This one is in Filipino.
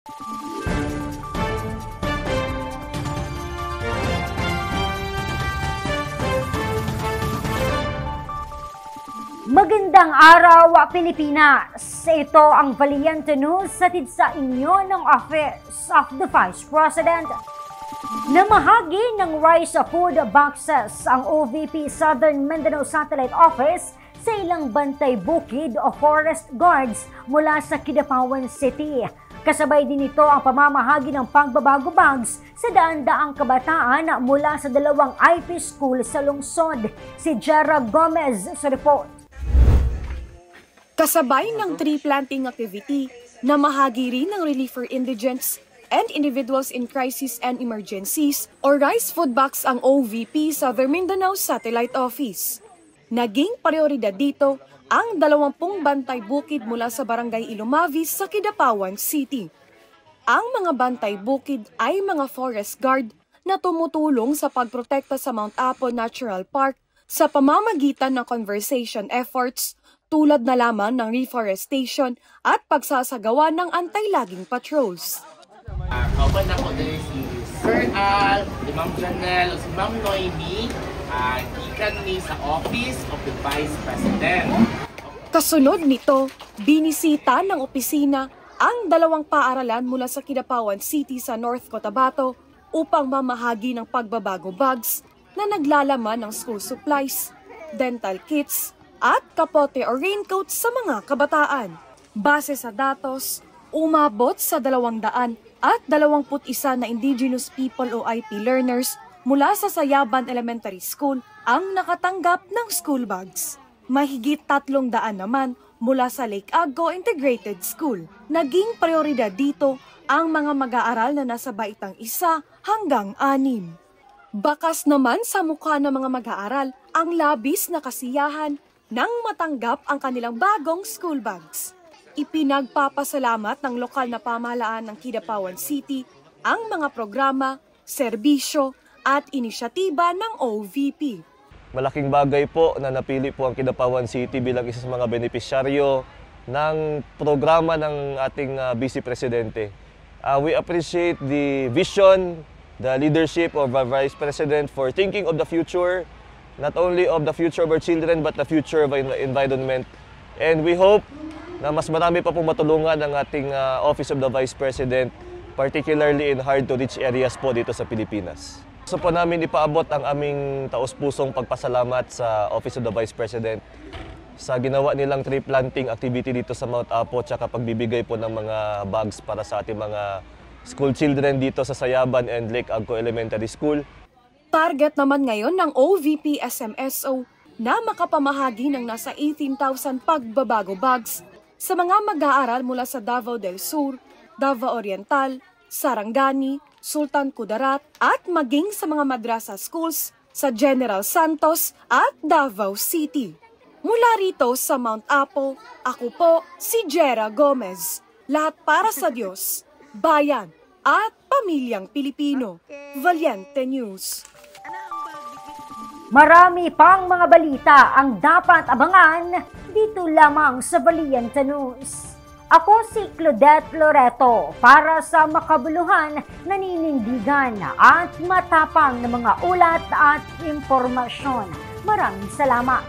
Magandang araw, Pilipinas! Ito ang Valiente News hatid sa inyo ng Office of the Vice President. Namahagi ng rice food boxes ang OVP Southern Mindanao Satellite Office sa ilang bantay bukid o forest guards mula sa Kidapawan City. Kasabay din ito ang pamamahagi ng pagbabago bags sa daan-daang kabataan mula sa dalawang IP school sa lungsod. Si Jera Gomez sa report. Kasabay ng tree planting activity, namahagi rin ng relief for indigents and individuals in crisis and emergencies or rice food box ang OVP Southern Mindanao Satellite Office. Naging prioridad dito ang 20 bantay bukid mula sa Barangay Ilumavis sa Kidapawan City. Ang mga bantay bukid ay mga forest guard na tumutulong sa pagprotekta sa Mount Apo Natural Park sa pamamagitan ng conservation efforts tulad na lamang ng reforestation at pagsasagawa ng anti-logging patrols. Kauban ako din si Sir Al, si Ma'am Janelle, si Ma'am Noemi, ikan ni sa Office of the Vice President. Kasunod nito, binisita ng opisina ang 2 paaralan mula sa Kidapawan City sa North Cotabato upang mamahagi ng pagbabago bags na naglalaman ng school supplies, dental kits, at kapote o raincoat sa mga kabataan. Base sa datos, umabot sa 221 na indigenous people o IP learners mula sa Sayaban Elementary School ang nakatanggap ng school bags. Mahigit 300 naman mula sa Lake Agco Integrated School. Naging prioridad dito ang mga mag-aaral na nasa baitang 1 hanggang 6. Bakas naman sa mukha ng mga mag-aaral ang labis na kasiyahan nang matanggap ang kanilang bagong school bags. Ipinagpapasalamat ng lokal na pamahalaan ng Kidapawan City ang mga programa, serbisyo at inisyatiba ng OVP. Malaking bagay po na napili po ang Kidapawan City bilang isa sa mga benepisyaryo ng programa ng ating Vice Presidente. We appreciate the vision, the leadership of our Vice President for thinking of the future, not only of the future of our children but the future of the environment. And we hope na mas marami pa pong matulungan ang ating Office of the Vice President, particularly in hard-to-reach areas po dito sa Pilipinas. Gusto po namin ipaabot ang aming taos-pusong pagpasalamat sa Office of the Vice President sa ginawa nilang tree planting activity dito sa Mount Apo at pagbibigay po ng mga bags para sa ating mga school children dito sa Sayaban and Lake Agco Elementary School. Target naman ngayon ng OVP SMSO na makapamahagi ng nasa 18,000 pagbabago bags sa mga mag-aaral mula sa Davao del Sur, Davao Oriental, Sarangani, Sultan Kudarat at maging sa mga madrasa schools sa General Santos at Davao City. Mula rito sa Mount Apo, ako po si Jera Gomez. Lahat para sa Diyos, bayan at pamilyang Pilipino. Valiente News. Marami pang mga balita ang dapat abangan dito lamang sa Valiente News. Ako si Claudette Loreto para sa makabuluhan, naninindigan at matapang na mga ulat at impormasyon. Maraming salamat.